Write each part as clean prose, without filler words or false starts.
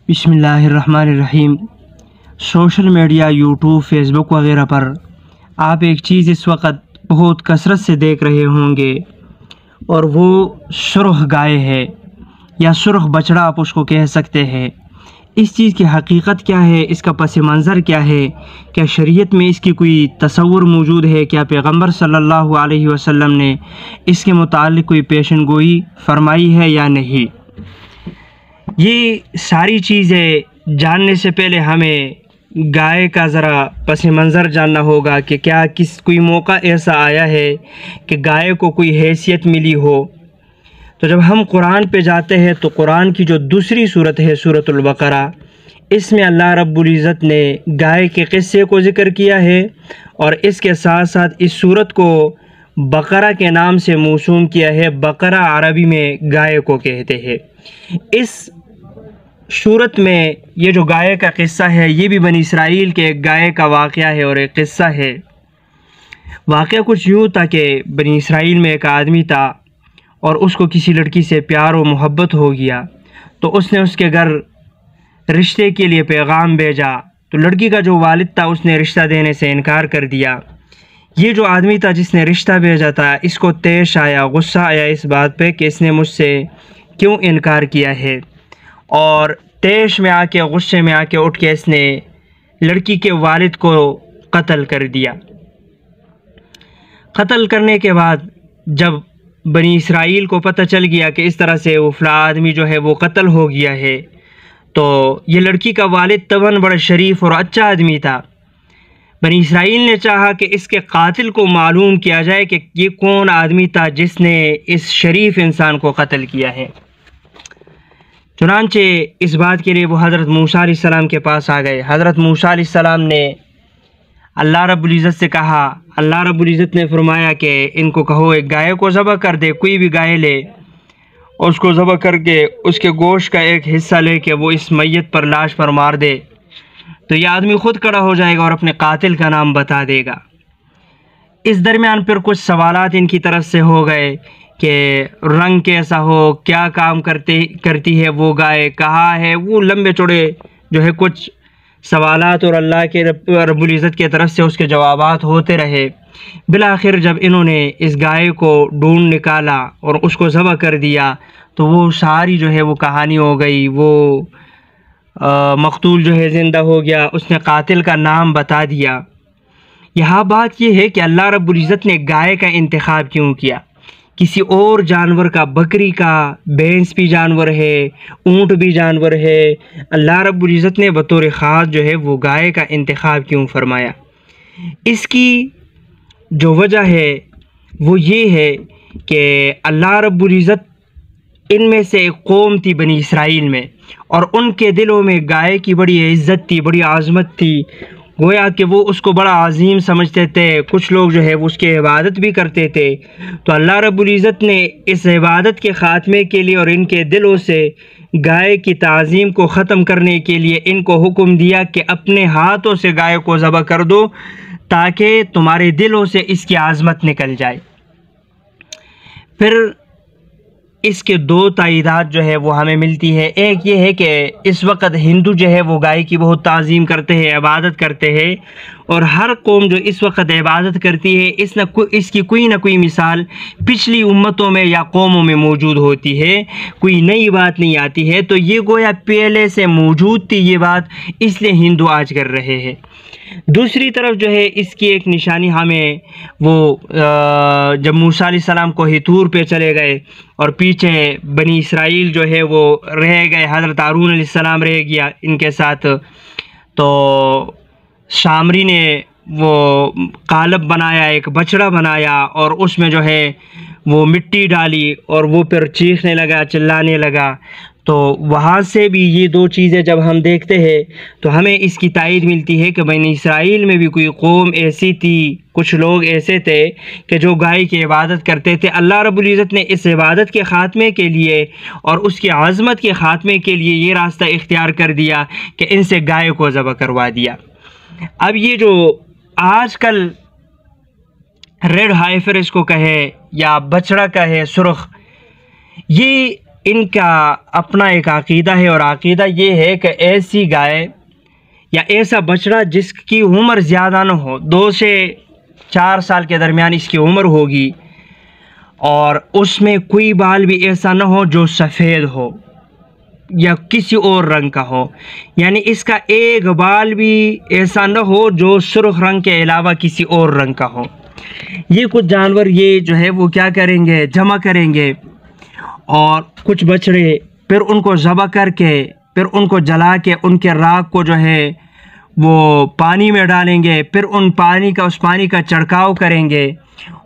بسم اللہ الرحمن الرحیم۔ سوشل میڈیا، یوٹیوب، فیس بک وغیرہ پر آپ ایک چیز اس وقت بہت کثرت سے دیکھ رہے ہوں گے، اور وہ سرخ گائے ہے یا سرخ بچڑا آپ اس کو کہہ سکتے ہیں۔ اس چیز کی حقیقت کیا ہے، اس کا پس منظر کیا ہے، کیا شریعت میں اس کی کوئی تصور موجود ہے، کیا پیغمبر صلی اللہ علیہ وسلم نے اس کے متعلق کوئی پیشن گوئی فرمائی ہے یا نہیں؟ یہ ساری چیزیں جاننے سے پہلے ہمیں گائے کا ذرا پس منظر جاننا ہوگا کہ کیا کوئی موقع ایسا آیا ہے کہ گائے کو کوئی حیثیت ملی ہو۔ تو جب ہم قرآن پہ جاتے ہیں تو قرآن کی جو دوسری صورت ہے سورۃ البقرہ، اس میں اللہ رب العزت نے گائے کے قصے کو ذکر کیا ہے، اور اس کے ساتھ ساتھ اس صورت کو بقرہ کے نام سے موسوم کیا ہے۔ بقرہ عربی میں گائے کو کہتے ہیں۔ اس صورت میں یہ جو گائے کا قصہ ہے، یہ بھی بنی اسرائیل کے ایک گائے کا واقعہ ہے اور ایک قصہ ہے۔ واقعہ کچھ یوں تھا کہ بنی اسرائیل میں ایک آدمی تھا، اور اس کو کسی لڑکی سے پیار و محبت ہو گیا، تو اس نے اس کے گھر رشتے کے لیے پیغام بھیجا، تو لڑکی کا جو والد تھا اس نے رشتہ دینے سے انکار کر دیا۔ یہ جو آدمی تھا جس نے رشتہ بھیجا تھا، اس کو طیش آیا، غصہ آیا اس بات پہ کہ اس نے مجھ سے کیوں انکار کیا ہے، اور طیش میں آ کے، غصے میں آ کے اٹھ کے اس نے لڑکی کے والد کو قتل کر دیا۔ قتل کرنے کے بعد جب بنی اسرائیل کو پتہ چل گیا کہ اس طرح سے وہ فلاں آدمی جو ہے وہ قتل ہو گیا ہے، تو یہ لڑکی کا والد طبعاً بڑا شریف اور اچھا آدمی تھا۔ بنی اسرائیل نے چاہا کہ اس کے قاتل کو معلوم کیا جائے کہ یہ کون آدمی تھا جس نے اس شریف انسان کو قتل کیا ہے۔ چنانچہ اس بات کے لیے وہ حضرت موسیٰ علیہ السلام کے پاس آ گئے۔ حضرت موسیٰ علیہ السلام نے اللہ رب العزت سے کہا، اللہ رب العزت نے فرمایا کہ ان کو کہو ایک گائے کو ذبح کر دے، کوئی بھی گائے لے، اس کو ذبح کر کے اس کے گوشت کا ایک حصہ لے کے وہ اس میت پر، لاش پر مار دے، تو یہ آدمی خود کھڑا ہو جائے گا اور اپنے قاتل کا نام بتا دے گا۔ اس درمیان پھر کچھ سوالات ان کی طرف سے ہو گئے کہ رنگ کیسا ہو، کیا کام کرتی ہے وہ گائے، کہاں ہے، وہ لمبے چوڑے جو ہے کچھ سوالات، اور اللہ کے رب العزت کی طرف سے اس کے جوابات ہوتے رہے۔ بالآخر جب انہوں نے اس گائے کو ڈھونڈ نکالا اور اس کو ذبح کر دیا، تو وہ ساری جو ہے وہ کہانی ہو گئی۔ وہ مقتول جو ہے زندہ ہو گیا، اس نے قاتل کا نام بتا دیا۔ یہاں بات یہ ہے کہ اللہ رب العزت نے گائے کا انتخاب کیوں کیا؟ کسی اور جانور کا، بکری کا، بھینس بھی جانور ہے، اونٹ بھی جانور ہے، اللہ رب العزت نے بطور خاص جو ہے وہ گائے کا انتخاب کیوں فرمایا؟ اس کی جو وجہ ہے وہ یہ ہے کہ اللہ رب العزت ان میں سے ایک قوم تھی بنی اسرائیل میں، اور ان کے دلوں میں گائے کی بڑی عزت تھی، بڑی عظمت تھی، گویا کہ وہ اس کو بڑا عظیم سمجھتے تھے۔ کچھ لوگ جو ہے اس کی عبادت بھی کرتے تھے۔ تو اللہ رب العزت نے اس عبادت کے خاتمے کے لیے اور ان کے دلوں سے گائے کی تعظیم کو ختم کرنے کے لیے ان کو حکم دیا کہ اپنے ہاتھوں سے گائے کو ذبح کر دو، تاکہ تمہارے دلوں سے اس کی عظمت نکل جائے۔ پھر اس کے دو تائیدات جو ہے وہ ہمیں ملتی ہے۔ ایک یہ ہے کہ اس وقت ہندو جو ہے وہ گائے کی بہت تعظیم کرتے ہیں، عبادت کرتے ہیں، اور ہر قوم جو اس وقت عبادت کرتی ہے اس کی کوئی نہ کوئی مثال پچھلی امتوں میں یا قوموں میں موجود ہوتی ہے، کوئی نئی بات نہیں آتی ہے۔ تو یہ گویا پہلے سے موجود تھی یہ بات، اس لیے ہندو آج کر رہے ہیں۔ دوسری طرف جو ہے اس کی ایک نشانی ہمیں وہ جب موسیٰ علیہ السلام کو طور پہ چلے گئے اور پیچھے بنی اسرائیل جو ہے وہ رہ گئے، حضرت ہارون علیہ السلام رہ گیا ان کے ساتھ، تو سامری نے وہ قالب بنایا، ایک بچڑا بنایا، اور اس میں جو ہے وہ مٹی ڈالی، اور وہ پھر چیخنے لگا، چلانے لگا۔ تو وہاں سے بھی یہ دو چیزیں جب ہم دیکھتے ہیں تو ہمیں اس کی تائید ملتی ہے کہ بنی اسرائیل میں بھی کوئی قوم ایسی تھی، کچھ لوگ ایسے تھے کہ جو گائے کی عبادت کرتے تھے۔ اللہ رب العزت نے اس عبادت کے خاتمے کے لیے اور اس کی عظمت کے خاتمے کے لیے یہ راستہ اختیار کر دیا کہ ان سے گائے کو ذبح کروا دیا۔ اب یہ جو آج کل ریڈ ہائیفر اس کو کہے یا بچڑا کہے، سرخ، یہ ان کا اپنا ایک عقیدہ ہے، اور عقیدہ یہ ہے کہ ایسی گائے یا ایسا بچڑا جس کی عمر زیادہ نہ ہو، 2 سے 4 سال کے درمیان اس کی عمر ہوگی، اور اس میں کوئی بال بھی ایسا نہ ہو جو سفید ہو یا کسی اور رنگ کا ہو، یعنی اس کا ایک بال بھی ایسا نہ ہو جو سرخ رنگ کے علاوہ کسی اور رنگ کا ہو۔ یہ کچھ جانور یہ جو ہے وہ کیا کریں گے، جمع کریں گے، اور کچھ بچڑے پھر ان کو ذبح کر کے پھر ان کو جلا کے ان کے راکھ کو جو ہے وہ پانی میں ڈالیں گے، پھر اس پانی کا چھڑکاؤ کریں گے،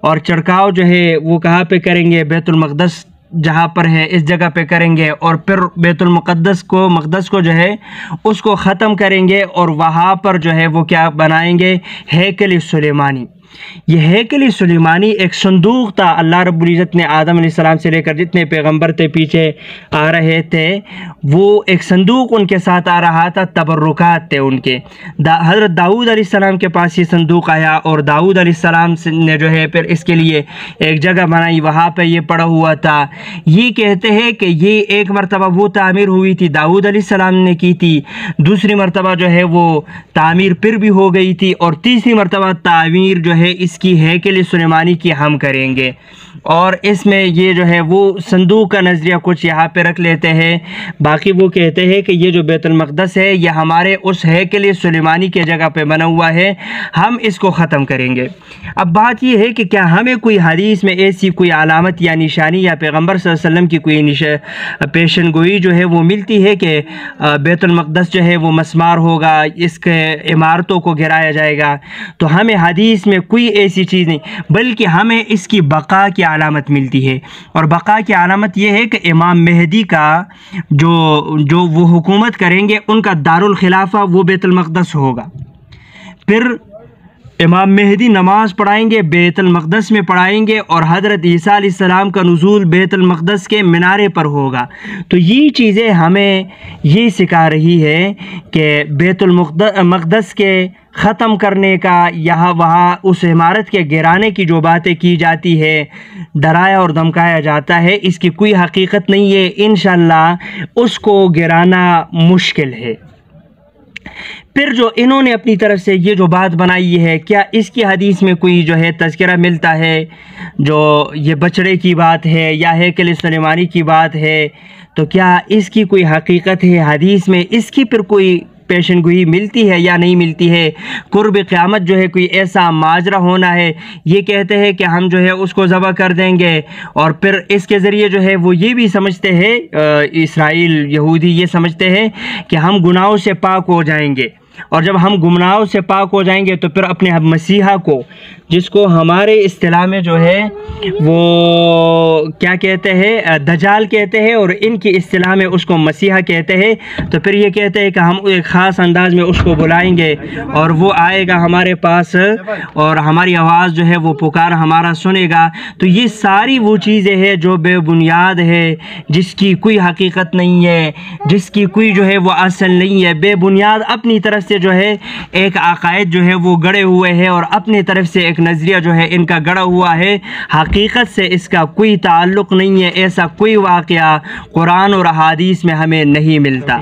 اور چھڑکاؤ جو ہے وہ کہاں پہ کریں گے، بیت المقدس جہاں پر ہے اس جگہ پہ کریں گے، اور پھر بیت المقدس کو جو ہے اس کو ختم کریں گے، اور وہاں پر جو ہے وہ کیا بنائیں گے، ہیکل سلیمانی۔ یہ ہیکل سلیمانی ایک صندوق تھا، اللہ رب العزت نے آدم علیہ السلام سے لے کر جتنے پیغمبر تھے پیچھے آ رہے تھے، وہ ایک صندوق ان کے ساتھ آ رہا تھا، تبرکات تھے ان کے۔ حضرت داؤد علیہ السلام کے پاس یہ صندوق آیا، اور داؤد علیہ السلام نے جو ہے پھر اس کے لیے ایک جگہ بنائی، وہاں پہ یہ پڑا ہوا تھا۔ یہ کہتے ہیں کہ یہ ایک مرتبہ وہ تعمیر ہوئی تھی، داؤد علیہ السلام نے کی تھی، دوسری مرتبہ جو ہے وہ تعمیر پھر بھی ہو گئی تھی، اور تیسری مرتبہ تعمیر جو ہے اس کی ہیکل سلیمانی کی ہم کریں گے۔ اور اس میں یہ جو ہے وہ صندوق کا نظریہ کچھ یہاں پہ رکھ لیتے ہیں، باقی وہ کہتے ہیں کہ یہ جو بیت المقدس ہے یہ ہمارے اس ہیکل سلیمانی کے جگہ پہ بنا ہوا ہے، ہم اس کو ختم کریں گے۔ اب بات یہ ہے کہ کیا ہمیں کوئی حدیث میں ایسی کوئی علامت یا نشانی یا پیغمبر صلی اللہ علیہ وسلم کی کوئی پیشن گوئی جو ہے وہ ملتی ہے کہ بیت المقدس جو ہے وہ مسمار ہوگا، اس کے عمارتوں کو گرایا جائے گا؟ تو ہمیں حدیث میں کوئی ایسی چیز نہیں، بلکہ ہمیں اس کی بقا کی علامت ملتی ہے، اور بقا کی علامت یہ ہے کہ امام مہدی کا جو وہ حکومت کریں گے ان کا دارالخلافہ وہ بیت المقدس ہوگا۔ پھر امام مہدی نماز پڑھائیں گے بیت المقدس میں پڑھائیں گے، اور حضرت عیسیٰ علیہ السلام کا نزول بیت المقدس کے مینارے پر ہوگا۔ تو یہ چیزیں ہمیں یہ سکھا رہی ہے کہ بیت المقدس کے ختم کرنے کا، یہاں وہاں اس عمارت کے گرانے کی جو باتیں کی جاتی ہے، ڈرایا اور دھمکایا جاتا ہے، اس کی کوئی حقیقت نہیں ہے، انشاءاللہ اس کو گرانا مشکل ہے۔ پھر جو انہوں نے اپنی طرف سے یہ جو بات بنائی ہے، کیا اس کی حدیث میں کوئی جو ہے تذکرہ ملتا ہے؟ جو یہ بچڑے کی بات ہے یا ہیکل سلیمانی کی بات ہے، تو کیا اس کی کوئی حقیقت ہے حدیث میں؟ اس کی پھر کوئی پیشن گوئی ملتی ہے یا نہیں ملتی ہے؟ قرب قیامت جو ہے کوئی ایسا ماجرا ہونا ہے، یہ کہتے ہیں کہ ہم جو ہے اس کو ذبح کر دیں گے، اور پھر اس کے ذریعے جو ہے وہ یہ بھی سمجھتے ہیں، اسرائیل یہودی یہ سمجھتے ہیں کہ ہم گناہوں سے پاک ہو جائیں گے، اور جب ہم گناہوں سے پاک ہو جائیں گے تو پھر اپنے مسیحا کو، جس کو ہمارے اصطلاح میں جو ہے وہ کیا کہتے ہیں، دجال کہتے ہیں، اور ان کی اصطلاح میں اس کو مسیحا کہتے ہیں، تو پھر یہ کہتے ہیں کہ ہم ایک خاص انداز میں اس کو بلائیں گے، اور وہ آئے گا ہمارے پاس، اور ہماری آواز جو ہے وہ پکار ہمارا سنے گا۔ تو یہ ساری وہ چیزیں ہیں جو بے بنیاد ہے، جس کی کوئی حقیقت نہیں ہے، جس کی کوئی جو ہے وہ اصل نہیں ہے، بے بنیاد اپنی طرف سے جو ہے ایک عقائد جو ہے وہ گڑے ہوئے ہیں، اور اپنی طرف سے ایک نظریہ جو ہے ان کا گڑا ہوا ہے، حقیقت سے اس کا کوئی تعلق نہیں ہے۔ ایسا کوئی واقعہ قرآن اور احادیث میں ہمیں نہیں ملتا۔